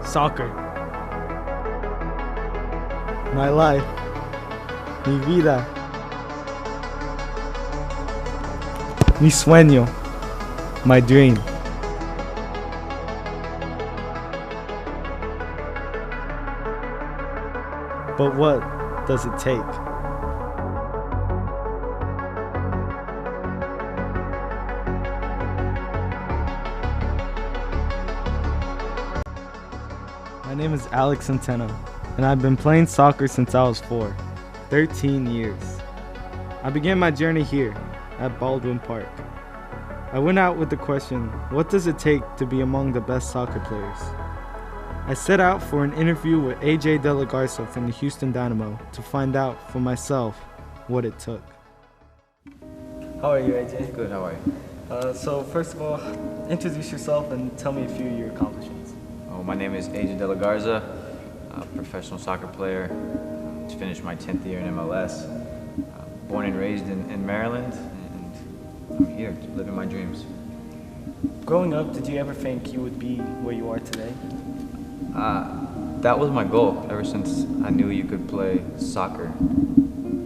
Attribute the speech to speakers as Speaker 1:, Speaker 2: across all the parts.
Speaker 1: Soccer.
Speaker 2: My life. Mi vida. Mi sueño. My dream. But what does it take? My name is Alex Centeno, and I've been playing soccer since I was 4, 13 years. I began my journey here at Baldwin Park. I went out with the question, what does it take to be among the best soccer players? I set out for an interview with AJ De La Garza from the Houston Dynamo to find out for myself what it took.
Speaker 1: How are you, AJ?
Speaker 3: Good, how are you?
Speaker 1: So first of all, introduce yourself and tell me a few of your accomplishments.
Speaker 3: Oh, my name is AJ De La Garza, a professional soccer player. Just finished my 10th year in MLS. Born and raised in Maryland, and I'm here living my dreams.
Speaker 1: Growing up, did you ever think you would be where you are today?
Speaker 3: That was my goal ever since I knew you could play soccer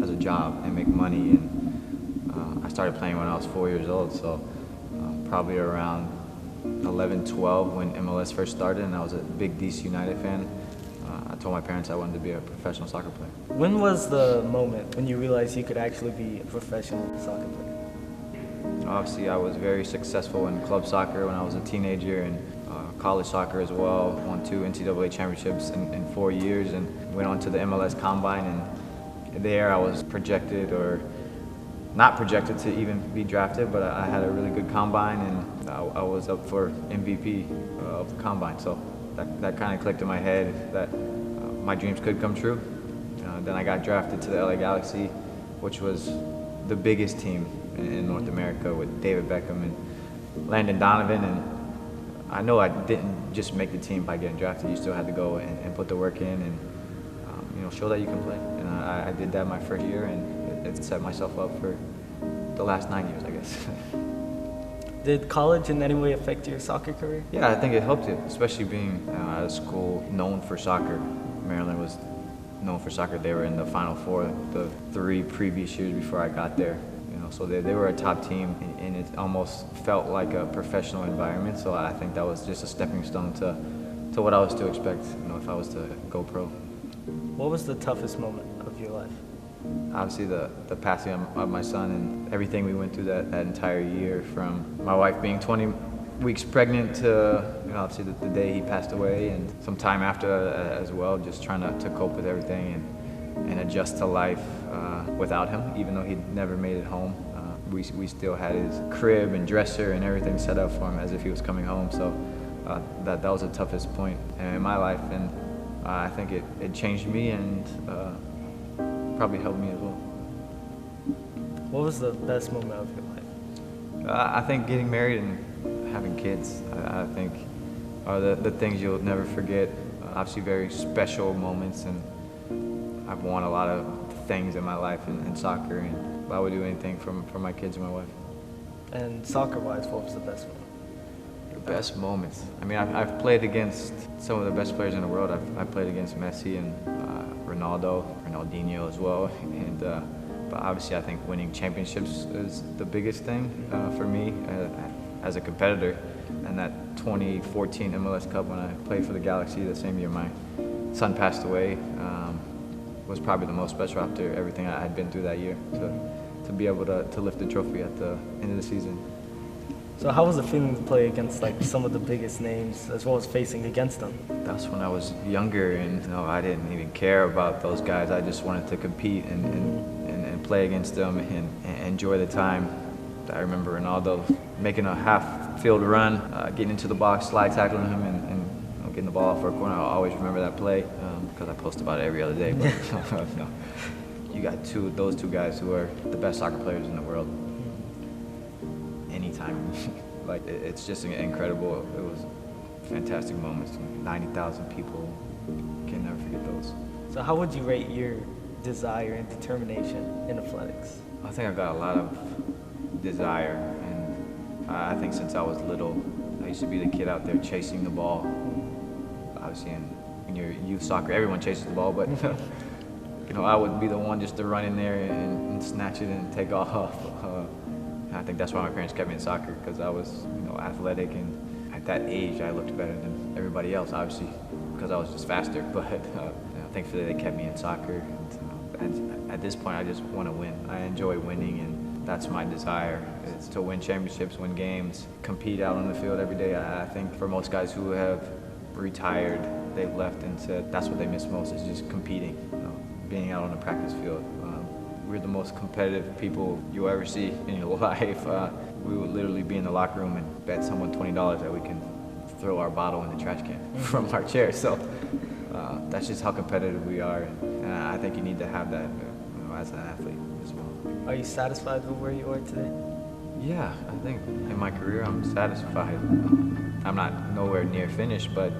Speaker 3: as a job and make money. And I started playing when I was 4 years old, so probably around 11, 12 when MLS first started, and I was a big DC United fan. I told my parents I wanted to be a professional soccer player.
Speaker 1: When was the moment when you realized you could actually be a professional soccer player?
Speaker 3: Obviously, I was very successful in club soccer when I was a teenager, and college soccer as well. Won 2 NCAA championships in 4 years, and went on to the MLS Combine. And there I was projected, or not projected to even be drafted, but I had a really good combine, and I was up for MVP of the combine. So that kind of clicked in my head that my dreams could come true. Then I got drafted to the LA Galaxy, which was the biggest team in North America, with David Beckham and Landon Donovan. And I know I didn't just make the team by getting drafted. You still had to go and put the work in, and show that you can play. And I did that my first year, and it set myself up for the last 9 years, I guess.
Speaker 1: Did college in any way affect your soccer career?
Speaker 3: Yeah, I think it helped it, especially being at a school known for soccer. Maryland was known for soccer. They were in the Final Four the 3 previous years before I got there. So they were a top team, and it almost felt like a professional environment. So I think that was just a stepping stone to what I was to expect, if I was to go pro.
Speaker 1: What was the toughest moment of your life?
Speaker 3: Obviously the passing of my son, and everything we went through that entire year, from my wife being 20 weeks pregnant to obviously the day he passed away, and some time after as well, just trying to cope with everything and adjust to life without him. Even though he'd never made it home, we still had his crib and dresser and everything set up for him as if he was coming home. So that was the toughest point in my life, and I think it changed me, and probably helped me as well.
Speaker 1: What was the best moment of your life?
Speaker 3: I think getting married and having kids, I think, are the things you'll never forget. Obviously very special moments, and I've won a lot of things in my life in soccer, and I would do anything for my kids and my wife.
Speaker 1: And soccer-wise, what was the best one?
Speaker 3: The best moments. I mean, I've played against some of the best players in the world. I've played against Messi and Ronaldinho as well. And but obviously, I think winning championships is the biggest thing for me as a competitor. And that 2014 MLS Cup, when I played for the Galaxy, the same year my son passed away, was probably the most special after everything I had been through that year, to be able to lift the trophy at the end of the season.
Speaker 1: So how was it feeling to play against some of the biggest names, as well as facing against them?
Speaker 3: That's when I was younger, and I didn't even care about those guys. I just wanted to compete and play against them and enjoy the time. I remember Ronaldo making a half-field run, getting into the box, slide tackling him, and getting the ball off for a corner. I'll always remember that play because I post about it every other day. But you got those two guys who are the best soccer players in the world. Anytime, it's just incredible. It was fantastic moments. 90,000 people, can never forget those.
Speaker 1: So how would you rate your desire and determination in athletics?
Speaker 3: I think I've got a lot of desire, and I think since I was little, I used to be the kid out there chasing the ball. obviously in your youth soccer, everyone chases the ball, but you know, I would be the one just to run in there and snatch it and take off. I think that's why my parents kept me in soccer, because I was, you know, athletic, and at that age I looked better than everybody else, obviously, because I was just faster. But you know, thankfully they kept me in soccer. And at this point, I just want to win. I enjoy winning, and that's my desire. It's to win championships, win games, compete out on the field every day. I think for most guys who have retired, they've left and said that's what they miss most, is just competing, you know, being out on the practice field. We're the most competitive people you'll ever see in your life. We would literally be in the locker room and bet someone $20 that we can throw our bottle in the trash can from our chair. So that's just how competitive we are, and I think you need to have that, you know, as an athlete as well.
Speaker 1: Are you satisfied with where you are today?
Speaker 3: Yeah, I think in my career I'm satisfied. I'm not nowhere near finished, but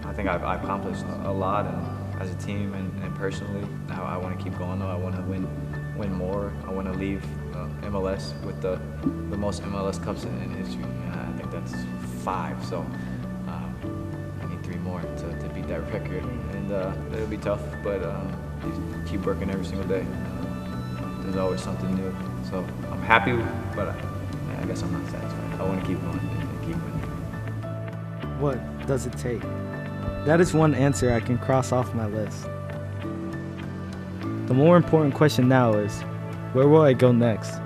Speaker 3: I think I've accomplished a lot, and as a team and personally. Now I want to keep going though. I want to win more. I want to leave MLS with the most MLS Cups in history. I think that's 5. So I need 3 more to beat that record, and it'll be tough, but you keep working every single day. There's always something new. So I'm happy, but I guess I'm not satisfied. I want to keep going and keep winning.
Speaker 2: What does it take? That is one answer I can cross off my list. The more important question now is, where will I go next?